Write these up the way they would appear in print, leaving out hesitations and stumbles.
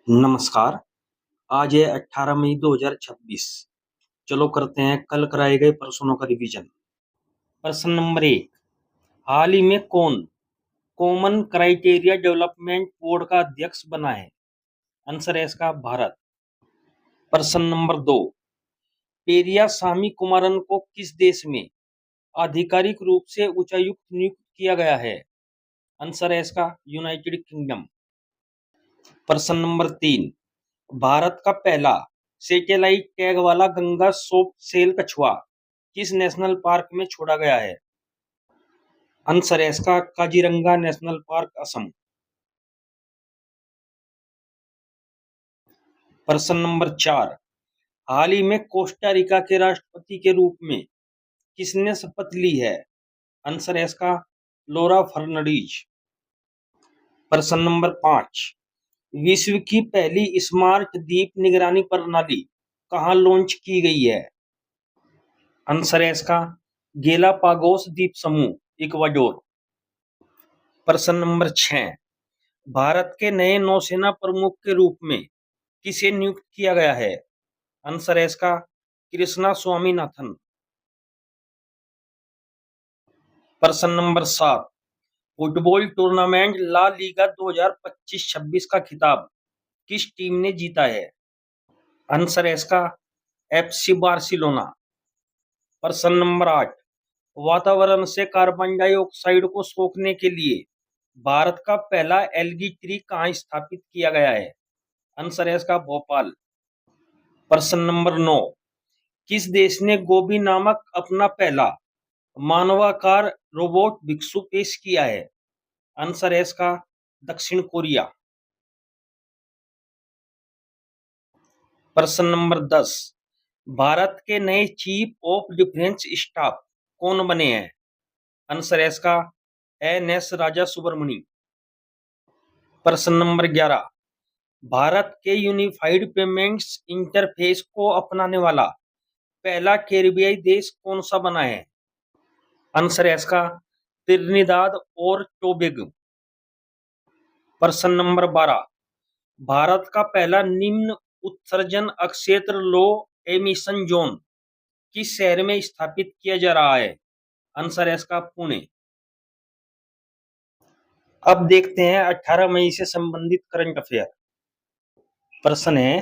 नमस्कार। आज है 18 मई 2026। चलो करते हैं कल कराए गए प्रश्नों का रिवीजन। प्रश्न नंबर 1। हाल ही में कौन कॉमन क्राइटेरिया डेवलपमेंट बोर्ड का अध्यक्ष बना है? आंसर है इसका भारत। प्रश्न नंबर 2। पेरिया स्वामी कुमारन को किस देश में आधिकारिक रूप से उच्चायुक्त नियुक्त किया गया है? आंसर है इसका यूनाइटेड किंगडम। प्रश्न नंबर 3। भारत का पहला सैटेलाइट टैग वाला गंगा सॉफ्ट सेल कछुआ किस नेशनल पार्क में छोड़ा गया है? आंसर है इसका काजीरंगा नेशनल पार्क, असम। प्रश्न नंबर 4। हाल ही में कोस्टा रिका के राष्ट्रपति के रूप में किसने शपथ ली है? आंसर है इसका लोरा फर्नांडीज। प्रश्न नंबर 5। विश्व की पहली स्मार्ट द्वीप निगरानी प्रणाली कहाँ लॉन्च की गई है? आंसर है इसका गेलापागोस द्वीप समूह, इक्वाडोर। प्रश्न नंबर 6। भारत के नए नौसेना प्रमुख के रूप में किसे नियुक्त किया गया है? आंसर है इसका कृष्णा स्वामीनाथन। प्रश्न नंबर 7। फुटबॉल टूर्नामेंट ला लीगा 2025-26 का खिताब किस टीम ने जीता है? आंसर है इसका एफसी बार्सिलोना। प्रश्न नंबर 8। वातावरण से कार्बन डाइऑक्साइड को सोखने के लिए भारत का पहला एलगी ट्री कहाँ स्थापित किया गया है? आंसर है इसका भोपाल। प्रश्न नंबर 9। किस देश ने गोबी नामक अपना पहला मानवाकार रोबोट भिक्षु पेश किया है? आंसर है इसका दक्षिण कोरिया। प्रश्न नंबर 10। भारत के नए चीफ ऑफ डिफेंस स्टाफ कौन बने हैं? आंसर है इसका एनएस राजा सुब्रमणी। प्रश्न नंबर 11। भारत के यूनिफाइड पेमेंट्स इंटरफेस को अपनाने वाला पहला कैरिबियाई देश कौन सा बना है? आंसर है इसका त्रिनिदाद और टोबैगो। प्रश्न नंबर 12। भारत का पहला निम्न उत्सर्जन अक्षेत्र लो एमिशन जोन किस शहर में स्थापित किया जा रहा है? आंसर है इसका पुणे। अब देखते हैं 18 मई से संबंधित करंट अफेयर। प्रश्न है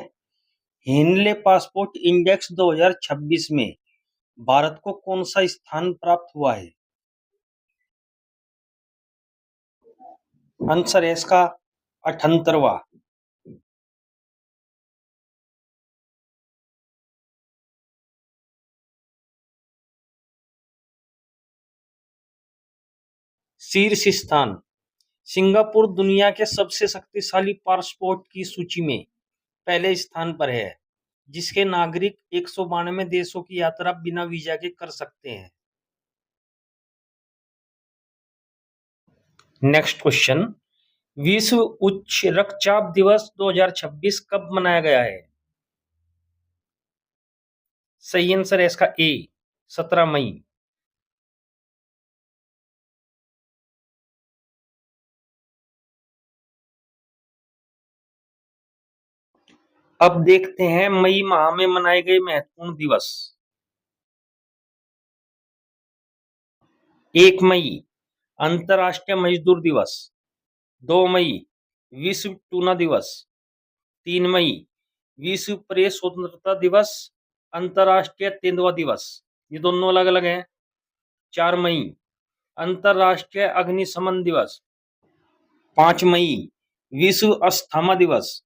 हेनले पासपोर्ट इंडेक्स 2026 में भारत को कौन सा स्थान प्राप्त हुआ है? आंसर है इसका 78वां। शीर्ष स्थान सिंगापुर दुनिया के सबसे शक्तिशाली पासपोर्ट की सूची में पहले स्थान पर है, जिसके नागरिक 192 देशों की यात्रा बिना वीजा के कर सकते हैं। Next question. विश्व उच्च रक्तचाप दिवस 2026 कब मनाया गया है? सही आंसर है इसका ए 17 मई। अब देखते हैं मई माह में मनाए गए महत्वपूर्ण दिवस। 1 मई अंतर्राष्ट्रीय मजदूर दिवस। 2 मई विश्व टूना दिवस। 3 मई विश्व प्रेस स्वतंत्रता दिवस, अंतर्राष्ट्रीय तेंदुआ दिवस, ये दोनों अलग अलग हैं। 4 मई अंतर्राष्ट्रीय अग्निशमन दिवस। 5 मई विश्व अस्थमा दिवस।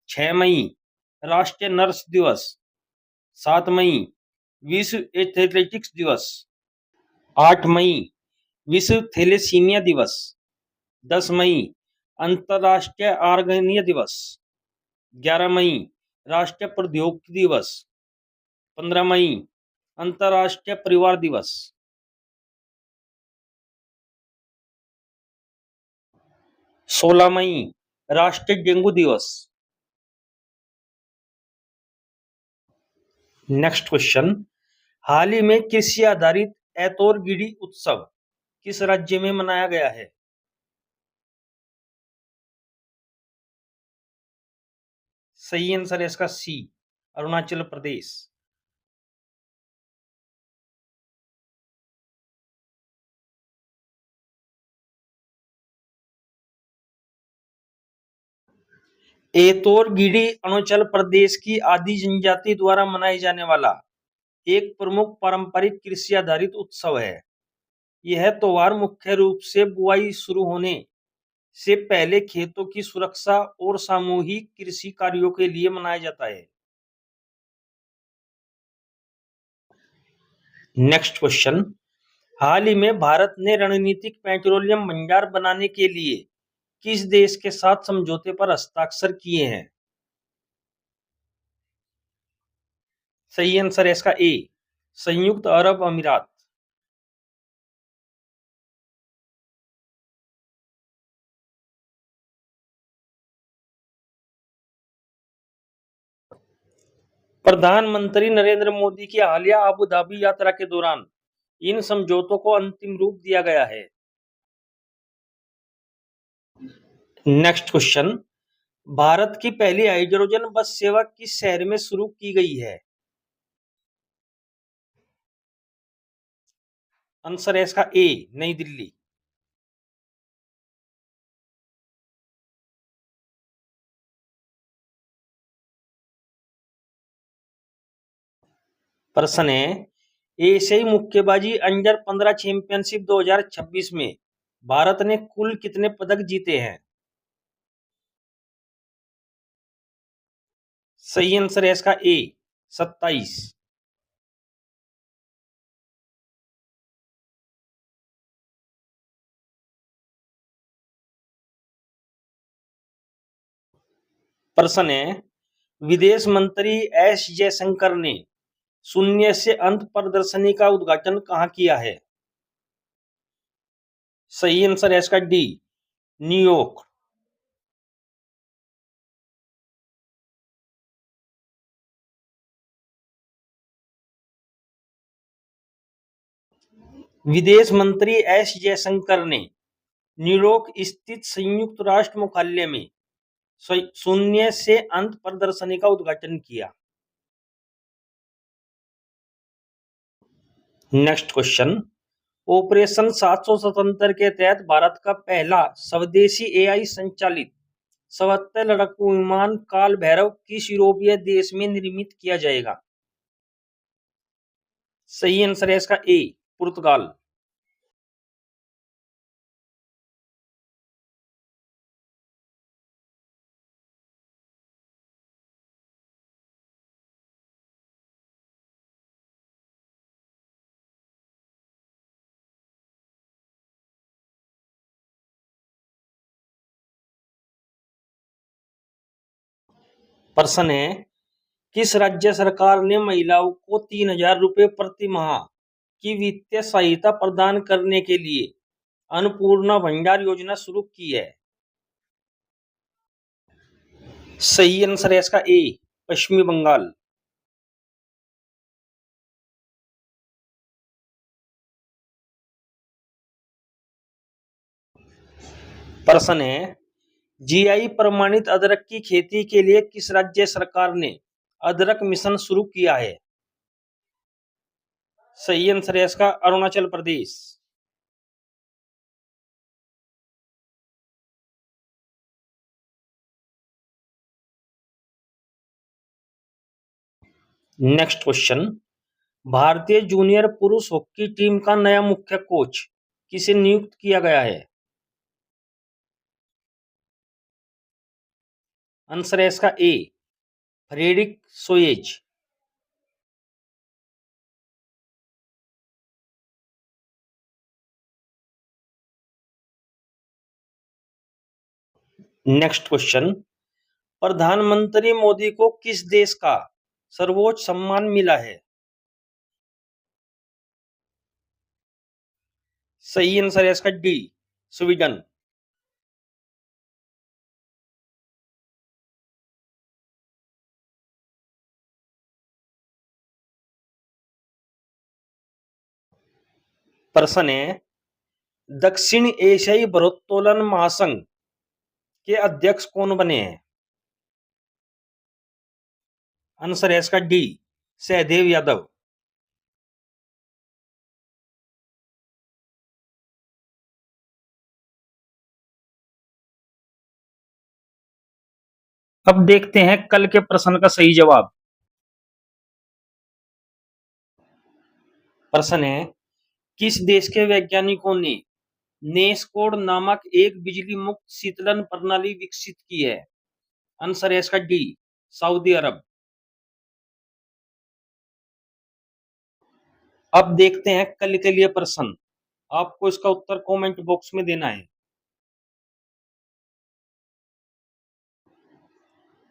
6 मई राष्ट्रीय नर्स दिवस। 7 मई विश्व एथलेटिक्स दिवस। 8 मई विश्व थैलेसीमिया दिवस। 10 मई अंतर्राष्ट्रीय आर्गेनिया दिवस। 11 मई राष्ट्रीय प्रौद्योगिकी दिवस। 15 मई अंतर्राष्ट्रीय परिवार दिवस। 16 मई राष्ट्रीय डेंगू दिवस। Next question. हाल ही में कृषि आधारित ऐतोरगिडी उत्सव किस राज्य में मनाया गया है? सही आंसर है इसका सी, अरुणाचल प्रदेश। एतौर गिडी अरुणाचल प्रदेश की आदि जनजाति द्वारा मनाए जाने वाला एक प्रमुख पारंपरिक कृषि आधारित उत्सव है। यह त्योहार मुख्य रूप से बुआई शुरू होने से पहले खेतों की सुरक्षा और सामूहिक कृषि कार्यों के लिए मनाया जाता है। नेक्स्ट क्वेश्चन, हाल ही में भारत ने रणनीतिक पेट्रोलियम भंडार बनाने के लिए किस देश के साथ समझौते पर हस्ताक्षर किए हैं? सही आंसर है इसका ए, संयुक्त अरब अमीरात। प्रधानमंत्री नरेंद्र मोदी की हालिया अबू धाबी यात्रा के दौरान इन समझौतों को अंतिम रूप दिया गया है। नेक्स्ट क्वेश्चन, भारत की पहली हाइड्रोजन बस सेवा किस शहर में शुरू की गई है? आंसर है इसका ए, नई दिल्ली। प्रश्न है, एशियाई मुक्केबाजी अंडर 15 चैंपियनशिप 2026 में भारत ने कुल कितने पदक जीते हैं? सही आंसर है इसका ए, 27। प्रश्न है, विदेश मंत्री एस जयशंकर ने शून्य से अंत प्रदर्शनी का उद्घाटन कहाँ किया है? सही आंसर है इसका डी, न्यूयॉर्क। विदेश मंत्री एस जयशंकर ने न्यूयॉर्क स्थित संयुक्त राष्ट्र मुख्यालय में शून्य से अंत प्रदर्शनी का उद्घाटन किया। नेक्स्ट क्वेश्चन, ऑपरेशन 777 के तहत भारत का पहला स्वदेशी एआई संचालित 77 लड़ाकू विमान काल भैरव किस यूरोपीय देश में निर्मित किया जाएगा? सही आंसर है इसका ए, पुर्तगाल। प्रश्न है, किस राज्य सरकार ने महिलाओं को 3,000 रुपए प्रति माह की वित्तीय सहायता प्रदान करने के लिए अन्नपूर्णा भंडार योजना शुरू की है? सही आंसर है इसका ए, पश्चिमी बंगाल। प्रश्न है, जीआई प्रमाणित अदरक की खेती के लिए किस राज्य सरकार ने अदरक मिशन शुरू किया है? सही आंसर है इसका अरुणाचल प्रदेश। नेक्स्ट क्वेश्चन, भारतीय जूनियर पुरुष हॉकी टीम का नया मुख्य कोच किसे नियुक्त किया गया है? आंसर है इसका ए, फ्रेडरिक सोयेज। नेक्स्ट क्वेश्चन, प्रधानमंत्री मोदी को किस देश का सर्वोच्च सम्मान मिला है? सही आंसर है इसका डी, स्वीडन। प्रश्न है, दक्षिण एशियाई भारोत्तोलन महासंघ के अध्यक्ष कौन बने हैं? आंसर है इसका डी, सहदेव यादव। अब देखते हैं कल के प्रश्न का सही जवाब। प्रश्न है, किस देश के वैज्ञानिकों ने नेस्कोड नामक एक बिजली मुक्त शीतलन प्रणाली विकसित की है? आंसर है इसका डी, सऊदी अरब। अब देखते हैं कल के लिए प्रश्न, आपको इसका उत्तर कमेंट बॉक्स में देना है।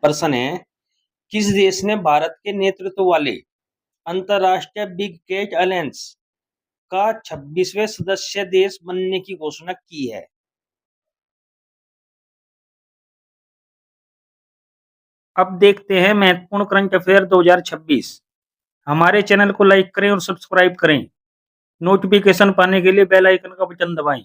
प्रश्न है, किस देश ने भारत के नेतृत्व वाले अंतरराष्ट्रीय बिग कैट अलायंस का 26वें सदस्य देश बनने की घोषणा की है? अब देखते हैं महत्वपूर्ण करंट अफेयर 2026। हमारे चैनल को लाइक करें और सब्सक्राइब करें। नोटिफिकेशन पाने के लिए बेल आइकन का बटन दबाएं।